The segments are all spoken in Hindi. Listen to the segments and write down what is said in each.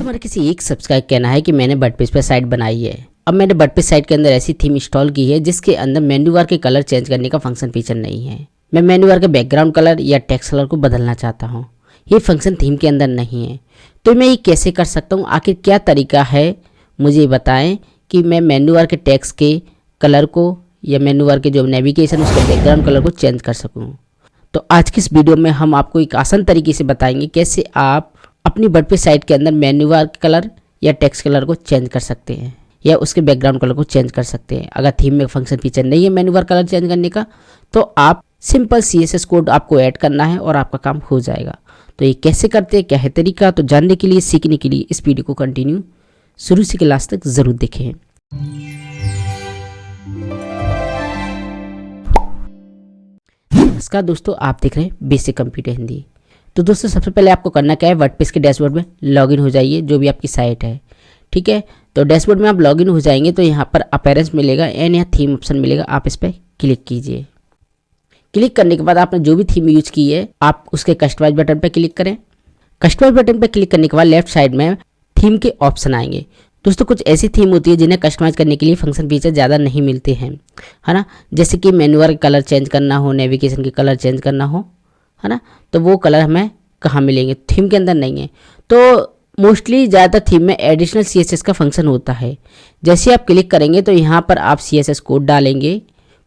हमारे किसी एक सब्सक्राइब कहना है कि मैंने वर्डप्रेस पर साइट बनाई है। अब मैंने वर्डप्रेस साइट के अंदर ऐसी थीम इंस्टॉल की है जिसके अंदर मेन्यू बार के कलर चेंज करने का फंक्शन फीचर नहीं है। मैं मेन्यू बार के बैकग्राउंड कलर या टेक्स्ट कलर को बदलना चाहता हूँ, ये फंक्शन थीम के अंदर नहीं है। तो मैं ये कैसे कर सकता हूँ, आखिर क्या तरीका है, मुझे बताएं कि मैं मेन्यू बार के टेक्स्ट के कलर को या मेन्यू बार के जो नेविगेशन उसके बैकग्राउंड कलर को चेंज कर सकूँ। तो आज की इस वीडियो में हम आपको एक आसान तरीके से बताएंगे कैसे आप अपनी वर्डप्रेस साइट के अंदर मेन्यू बार कलर या टेक्स्ट कलर को चेंज कर सकते हैं या उसके बैकग्राउंड कलर को चेंज कर सकते हैं। अगर थीम में फंक्शन फीचर नहीं है मेन्यू बार कलर चेंज करने का, तो आप सिंपल CSS कोड आपको ऐड करना है और आपका काम हो जाएगा। तो ये कैसे करते हैं, क्या है तरीका, तो जानने के लिए, सीखने के लिए इस वीडियो को कंटिन्यू शुरू से लास्ट तक ज़रूर देखें। नमस्कार दोस्तों, आप देख रहे हैं बेसिक कंप्यूटर हिंदी। तो दोस्तों सबसे पहले आपको करना क्या है, वर्डप्रेस के डैशबोर्ड में लॉगिन हो जाइए, जो भी आपकी साइट है, ठीक है। तो डैशबोर्ड में आप लॉगिन हो जाएंगे तो यहाँ पर अपीयरेंस मिलेगा एंड यहाँ थीम ऑप्शन मिलेगा, आप इस पर क्लिक कीजिए। क्लिक करने के बाद आपने जो भी थीम यूज की है आप उसके कस्टमाइज बटन पर क्लिक करें। कस्टमाइज बटन पर क्लिक करने के बाद लेफ्ट साइड में थीम के ऑप्शन आएंगे। दोस्तों कुछ ऐसी थीम होती है जिन्हें कस्टमाइज करने के लिए फंक्शन फीचर ज़्यादा नहीं मिलते हैं, है ना। जैसे कि मेन्यू बार कलर चेंज करना हो, नेविगेशन के कलर चेंज करना हो, है ना। तो वो कलर हमें कहाँ मिलेंगे, थीम के अंदर नहीं है। तो मोस्टली ज़्यादातर थीम में एडिशनल CSS का फंक्शन होता है। जैसे आप क्लिक करेंगे तो यहाँ पर आप CSS कोड डालेंगे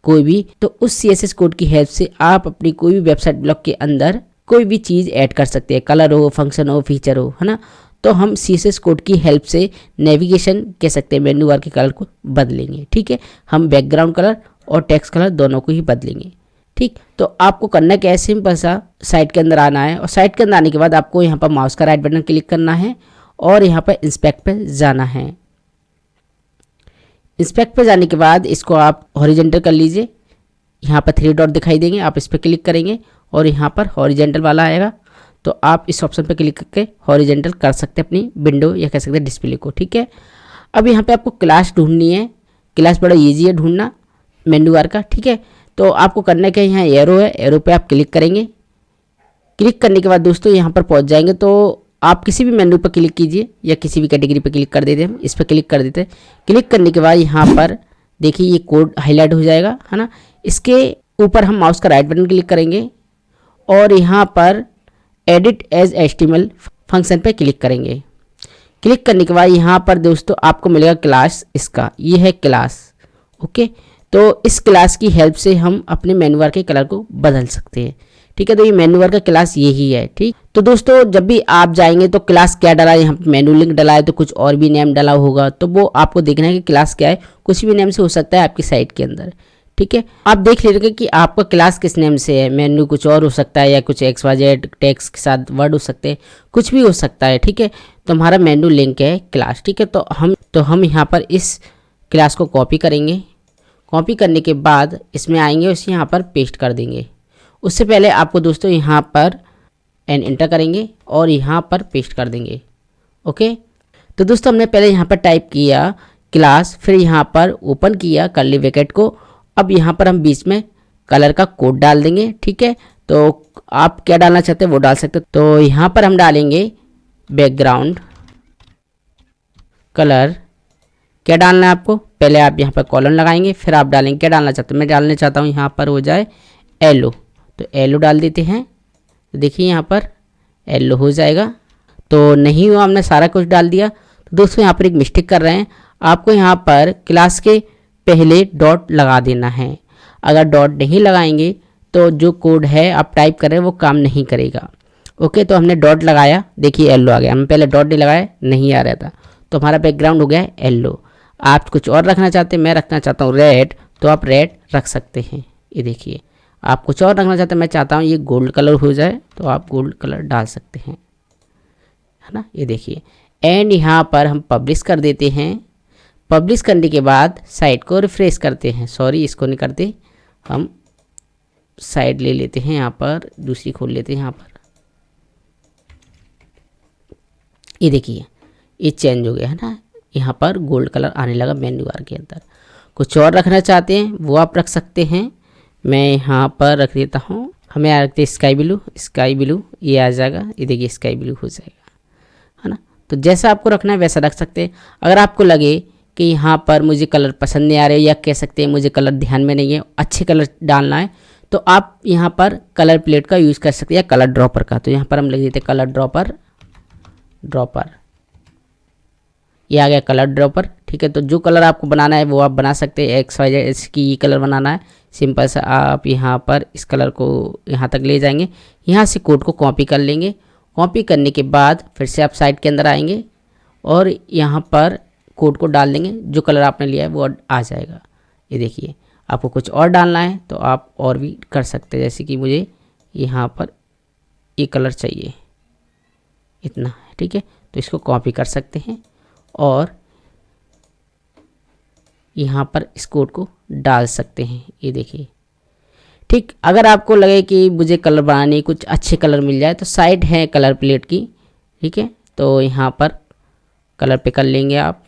कोई भी, तो उस CSS कोड की हेल्प से आप अपनी कोई भी वेबसाइट ब्लॉक के अंदर कोई भी चीज़ ऐड कर सकते हैं, कलर हो, फंक्शन हो, फीचर हो, है ना। तो हम CSS कोड की हेल्प से नेविगेशन कह सकते हैं मेन्यू बार के कलर को बदलेंगे, ठीक है। हम बैकग्राउंड कलर और टेक्स्ट कलर दोनों को ही बदलेंगे, ठीक। तो आपको करना क्या है, सिंपल सा साइट के अंदर आना है और साइट के अंदर आने के बाद आपको यहाँ पर माउस का राइट बटन क्लिक करना है और यहाँ पर इंस्पेक्ट पे जाना है। इंस्पेक्ट पे जाने के बाद इसको आप हॉरिजेंटल कर लीजिए। यहाँ पर 3 डॉट दिखाई देंगे, आप इस पर क्लिक करेंगे और यहाँ पर हॉरिजेंटल वाला आएगा, तो आप इस ऑप्शन पर क्लिक करके हॉरिजेंटल कर सकते हैं अपनी विंडो या कह सकते हैं डिस्प्ले को, ठीक है। अब यहाँ पे आपको क्लास ढूंढनी है। क्लास बड़ा ईजी है ढूंढना मेन्यू बार का, ठीक है। तो आपको करना क्या है, यहाँ एरो है, एरो पे आप क्लिक करेंगे। क्लिक करने के बाद दोस्तों यहाँ पर पहुँच जाएंगे तो आप किसी भी मेन्यू पर क्लिक कीजिए या किसी भी कैटेगरी पर क्लिक कर देते हैं, इस पर क्लिक कर देते हैं। क्लिक करने के बाद यहाँ पर देखिए ये कोड हाईलाइट हो जाएगा, है ना। इसके ऊपर हम माउस का राइट बटन क्लिक करेंगे और यहाँ पर एडिट एज HTML फंक्शन पे क्लिक करेंगे। क्लिक करने के बाद यहाँ पर दोस्तों आपको मिलेगा क्लास, इसका ये है क्लास, ओके। तो इस क्लास की हेल्प से हम अपने मेन्यू बार के कलर को बदल सकते हैं, ठीक है। तो ये मेन्यू बार का क्लास यही है, ठीक। तो दोस्तों जब भी आप जाएंगे तो क्लास क्या डाला है, यहाँ पर मेन्यू लिंक डाला है तो कुछ और भी नेम डाला होगा, तो वो आपको देखना है कि क्लास क्या है। कुछ भी नेम से हो सकता है आपकी साइट के अंदर, ठीक है। आप देख लीजिएगा कि आपका क्लास किस नेम से है। मेन्यू कुछ और हो सकता है या कुछ XYZ टेक्स्ट के साथ वर्ड हो सकते हैं, कुछ भी हो सकता है, ठीक है। तो हमारा मेन्यू लिंक है क्लास, ठीक है। तो हम यहाँ पर इस क्लास को कॉपी करेंगे। कॉपी करने के बाद इसमें आएंगे, उसे यहाँ पर पेस्ट कर देंगे। उससे पहले आपको दोस्तों यहाँ पर एंटर करेंगे और यहाँ पर पेस्ट कर देंगे, ओके। तो दोस्तों हमने पहले यहाँ पर टाइप किया क्लास, फिर यहाँ पर ओपन किया कर्ली ब्रैकेट को। अब यहाँ पर हम बीच में कलर का कोड डाल देंगे, ठीक है। तो आप क्या डालना चाहते हैं वो डाल सकते हैं। तो यहाँ पर हम डालेंगे बैकग्राउंड कलर। क्या डालना है आपको, पहले आप यहाँ पर कॉलन लगाएंगे, फिर आप डालेंगे क्या डालना चाहते हैं। मैं डालना चाहता हूँ यहाँ पर हो जाए येलो, तो येलो डाल देते हैं। तो देखिए यहाँ पर येलो हो जाएगा। तो नहीं हुआ, हमने सारा कुछ डाल दिया। तो दोस्तों यहाँ पर एक मिस्टेक कर रहे हैं, आपको यहाँ पर क्लास के पहले डॉट लगा देना है। अगर डॉट नहीं लगाएंगे तो जो कोड है आप टाइप कर रहे हैं वो काम नहीं करेगा, ओके। तो हमने डॉट लगाया, देखिए येलो आ गया। हम पहले डॉट नहीं लगाए, नहीं आ रहा था, तो हमारा बैकग्राउंड हो गया येलो। आप कुछ और रखना चाहते हैं, मैं रखना चाहता हूँ रेड, तो आप रेड रख सकते हैं। ये देखिए आप कुछ और रखना चाहते हैं, मैं चाहता हूँ ये गोल्ड कलर हो जाए, तो आप गोल्ड कलर डाल सकते हैं, है ना। ये देखिए एंड यहाँ पर हम पब्लिश कर देते हैं। पब्लिश करने के बाद साइट को रिफ्रेश करते हैं, सॉरी इसको नहीं करते, हम साइट ले लेते हैं, यहाँ पर दूसरी खोल लेते हैं। यहाँ पर ये देखिए ये चेंज हो गया, है ना। यहाँ पर गोल्ड कलर आने लगा मेन्यू बार के अंदर। कुछ और रखना चाहते हैं वो आप रख सकते हैं, मैं यहाँ पर रख देता हूँ, हमें यहाँ रखते हैं स्काई ब्लू। स्काई ब्लू ये आ जाएगा, ये देखिए स्काई ब्लू हो जाएगा, है ना। तो जैसा आपको रखना है वैसा रख सकते हैं। अगर आपको लगे कि यहाँ पर मुझे कलर पसंद नहीं आ रहे, या कह सकते हैं मुझे कलर ध्यान में नहीं है, अच्छे कलर डालना है, तो आप यहाँ पर कलर प्लेट का यूज़ कर सकते हैं या कलर ड्रॉपर का। तो यहाँ पर हम लिख देते हैं कलर ड्रॉपर। ये आ गया कलर ड्रॉपर। ठीक है, तो जो कलर आपको बनाना है वो आप बना सकते हैं। XYZ इसकी ये कलर बनाना है, सिंपल सा आप यहाँ पर इस कलर को यहाँ तक ले जाएंगे, यहाँ से कोड को कॉपी कर लेंगे। कॉपी करने के बाद फिर से आप साइट के अंदर आएंगे और यहाँ पर कोड को डाल देंगे, जो कलर आपने लिया है वो आ जाएगा। ये देखिए, आपको कुछ और डालना है तो आप और भी कर सकते हैं, जैसे कि मुझे यहाँ पर ये कलर चाहिए इतना। ठीक है, तो इसको कॉपी कर सकते हैं और यहाँ पर इस कोड को डाल सकते हैं। ये देखिए, ठीक। अगर आपको लगे कि मुझे कलर बनाने कुछ अच्छे कलर मिल जाए तो साइट है कलर प्लेट की। ठीक है, तो यहाँ पर कलर पे कर लेंगे आप।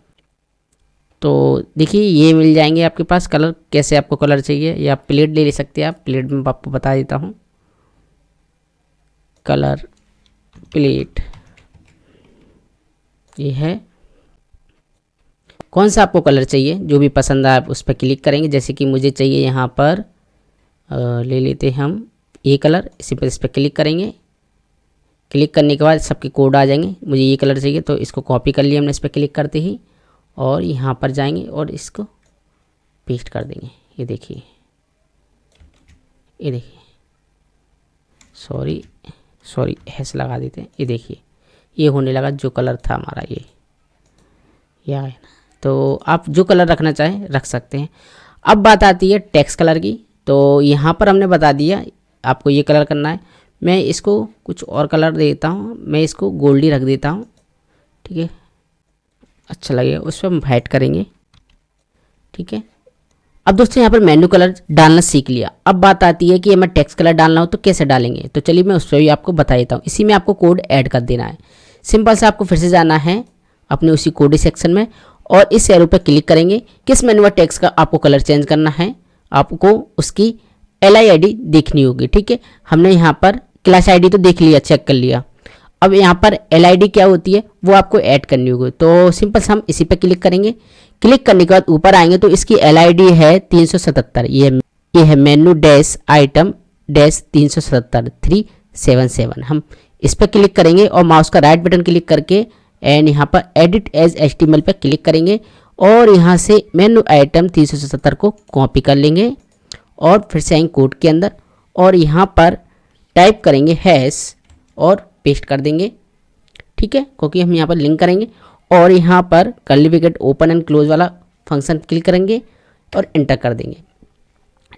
तो देखिए ये मिल जाएंगे आपके पास कलर। कैसे आपको कलर चाहिए, या प्लेट ले सकते हैं आप। प्लेट में आपको बता देता हूँ, कलर प्लेट ये है। कौन सा आपको कलर चाहिए, जो भी पसंद आए आप उस पर क्लिक करेंगे। जैसे कि मुझे चाहिए यहाँ पर ले लेते हैं हम ये कलर, इसी पर इस पर क्लिक करेंगे। क्लिक करने के बाद सबके कोड आ जाएंगे। मुझे ये कलर चाहिए तो इसको कॉपी कर लिया हमने इस पर क्लिक करते ही, और यहाँ पर जाएंगे और इसको पेस्ट कर देंगे। ये देखिए, ये देखिए, सॉरी हैश लगा देते हैं। ये देखिए, ये होने लगा जो कलर था हमारा, ये है ना। तो आप जो कलर रखना चाहें रख सकते हैं। अब बात आती है टेक्स्ट कलर की। तो यहाँ पर हमने बता दिया आपको ये कलर करना है। मैं इसको कुछ और कलर देता हूँ, मैं इसको गोल्डी रख देता हूँ। ठीक है, अच्छा लगेगा, उस पर हम वाइट करेंगे। ठीक है, अब दोस्तों यहाँ पर मेन्यू कलर डालना सीख लिया। अब बात आती है कि हमें टेक्स्ट कलर डालना हो तो कैसे डालेंगे। तो चलिए मैं उस पर भी आपको बता देता हूँ। इसी में आपको कोड ऐड कर देना है। सिंपल से आपको फिर से जाना है अपने उसी कोड सेक्शन में और इस एरो पर क्लिक करेंगे। किस मेन्यू टेक्स्ट का आपको कलर चेंज करना है, आपको उसकी LI ID देखनी होगी। ठीक है, हमने यहाँ पर क्लास ID तो देख लिया, चेक कर लिया। अब यहाँ पर LID क्या होती है वो आपको ऐड करनी होगी। तो सिंपल से हम इसी पे क्लिक करेंगे। क्लिक करने के बाद ऊपर आएंगे तो इसकी LID है 377। ये है मेन्यू डैश आइटम डैश 377 377। हम इस पर क्लिक करेंगे और माउस का राइट बटन क्लिक करके एंड यहाँ पर एडिट एज HTML पर क्लिक करेंगे और यहाँ से मेन्यू आइटम 377 को कॉपी कर लेंगे और फिर से आएंगे कोड के अंदर और यहाँ पर टाइप करेंगे हैश और पेस्ट कर देंगे। ठीक है, क्योंकि हम यहाँ पर लिंक करेंगे और यहाँ पर curly bracket open and close वाला फंक्शन क्लिक करेंगे और एंटर कर देंगे।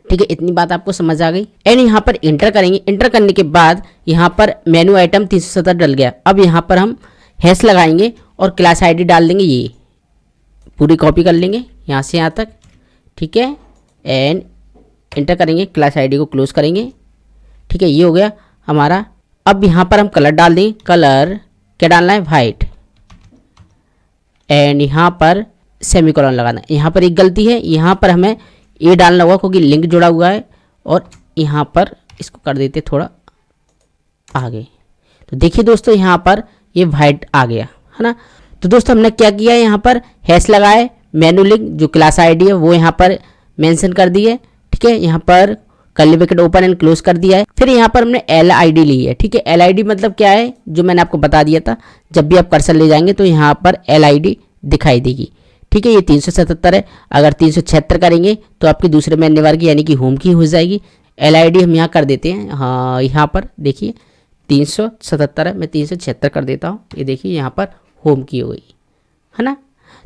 ठीक है, इतनी बात आपको समझ आ गई। एंड यहाँ पर एंटर करेंगे। एंटर करने के बाद यहाँ पर मेन्यू आइटम 377 डल गया। अब यहाँ पर हम हैश लगाएंगे और क्लास ID डाल देंगे। ये पूरी कॉपी कर लेंगे यहाँ से यहाँ तक। ठीक है, एंड एंटर करेंगे, क्लास ID को क्लोज करेंगे। ठीक है, ये हो गया हमारा। अब यहाँ पर हम कलर डाल देंगे। कलर क्या डालना है, वाइट। एंड यहाँ पर सेमीकोलन लगाना है। यहाँ पर एक गलती है, यहाँ पर हमें ये डालना होगा क्योंकि लिंक जुड़ा हुआ है और यहाँ पर इसको कर देते थोड़ा आगे। तो देखिए दोस्तों यहाँ पर ये वाइट आ गया है ना। तो दोस्तों हमने क्या किया, यहाँ पर हैश लगाए, मेनू लिंक जो क्लास ID है वो यहाँ पर मेंशन कर दी है। ठीक है, यहाँ पर curly bracket open and close कर दिया है। फिर यहाँ पर हमने LID ली है। ठीक है, LID मतलब क्या है, जो मैंने आपको बता दिया था, जब भी आप कर्सर ले जाएंगे तो यहाँ पर LID दिखाई देगी। ठीक है, ये 377 है। अगर 376 करेंगे तो आपकी दूसरे मेन्यू बार की यानी कि होम की हो जाएगी। LID हम यहाँ कर देते हैं। हाँ, यहाँ पर देखिए 377 है, मैं 376 कर देता हूँ। ये देखिए यहाँ पर होम की हो गई है ना।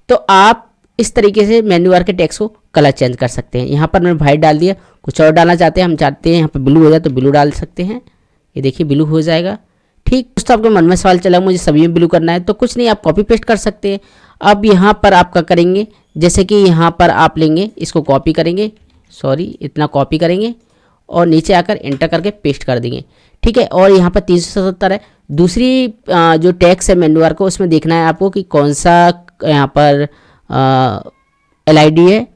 तो आप इस तरीके से मेन्यू बार के टेक्स्ट को कलर चेंज कर सकते हैं। यहाँ पर मैंने वाइट डाल दिया, कुछ और डालना चाहते हैं, हम चाहते हैं यहाँ पर ब्लू हो जाए तो ब्लू डाल सकते हैं। ये देखिए ब्लू हो जाएगा। ठीक, दोस्तों आपके मन में सवाल चला मुझे सभी में ब्लू करना है, तो कुछ नहीं, आप कॉपी पेस्ट कर सकते हैं। अब यहाँ पर आपका करेंगे, जैसे कि यहाँ पर आप लेंगे, इसको कॉपी करेंगे, इतना कॉपी करेंगे और नीचे आकर एंटर करके पेस्ट कर देंगे। ठीक है, और यहाँ पर 377 है। दूसरी जो टैक्स है मेन्यू बार को, उसमें देखना है आपको कि कौन सा यहाँ पर LID है।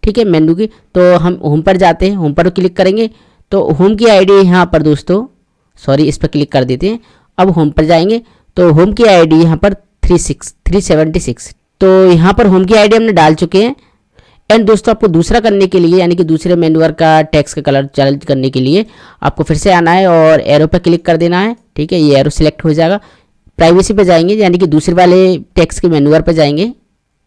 ठीक है, मेन्यू की, तो हम होम पर जाते हैं, होम पर क्लिक करेंगे तो होम की ID यहाँ पर दोस्तों, इस पर क्लिक कर देते हैं। अब होम पर जाएंगे तो होम की ID यहाँ पर 376। तो यहाँ पर होम की आईडी हमने डाल चुके हैं। एंड दोस्तों आपको दूसरा करने के लिए यानी कि दूसरे मेन्यू बार का टेक्स्ट का कलर चेंज करने के लिए आपको फिर से आना है और एरो पर क्लिक कर देना है। ठीक है, ये एरो सिलेक्ट हो जाएगा। प्राइवेसी पे जाएंगे यानी कि दूसरे वाले टेक्स्ट के मेन्यू बार पर जाएंगे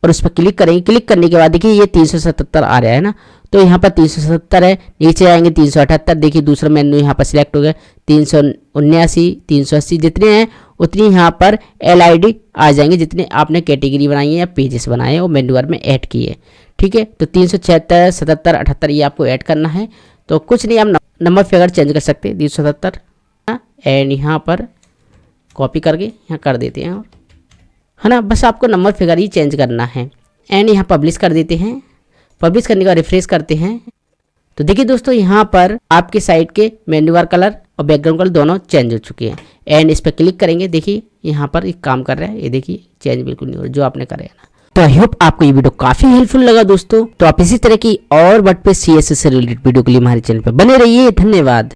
और उस पर क्लिक करेंगे। क्लिक करने के बाद देखिए ये 377 आ रहा है ना, तो यहाँ पर 377 है। नीचे आएंगे 378, देखिए दूसरा मेन्यू यहाँ पर सिलेक्ट हो गया। 379, 380 जितने हैं उतनी यहाँ पर LID आ जाएंगे जितने आपने कैटेगरी बनाई है या पेजेस बनाए हैं वो मेन्यू बार में ऐड किए। ठीक है, तो 376, 77, 78 ये आपको ऐड करना है। तो कुछ नहीं, आप नंबर फिगर चेंज कर सकते हैं 377 एंड यहाँ पर कॉपी करके यहाँ कर देते हैं, और है ना, बस आपको नंबर फिगर ही चेंज करना है। एंड यहाँ पब्लिश कर देते हैं। पब्लिश करने के बाद रिफ्रेश करते हैं तो देखिए दोस्तों यहाँ पर आपके साइट के मेन्यू बार कलर और बैकग्राउंड कलर दोनों चेंज हो चुके हैं। एंड इस पर क्लिक करेंगे, देखिए यहाँ पर एक काम कर रहा है, ये देखिए चेंज बिल्कुल नहीं हो रहा जो आपने करा है ना। तो आई होप आपको ये वीडियो काफी हेल्पफुल लगा दोस्तों। तो आप इसी तरह की और वर्डप्रेस CSS से रिलेटेड वीडियो के लिए हमारे चैनल पर बने रहिए। धन्यवाद।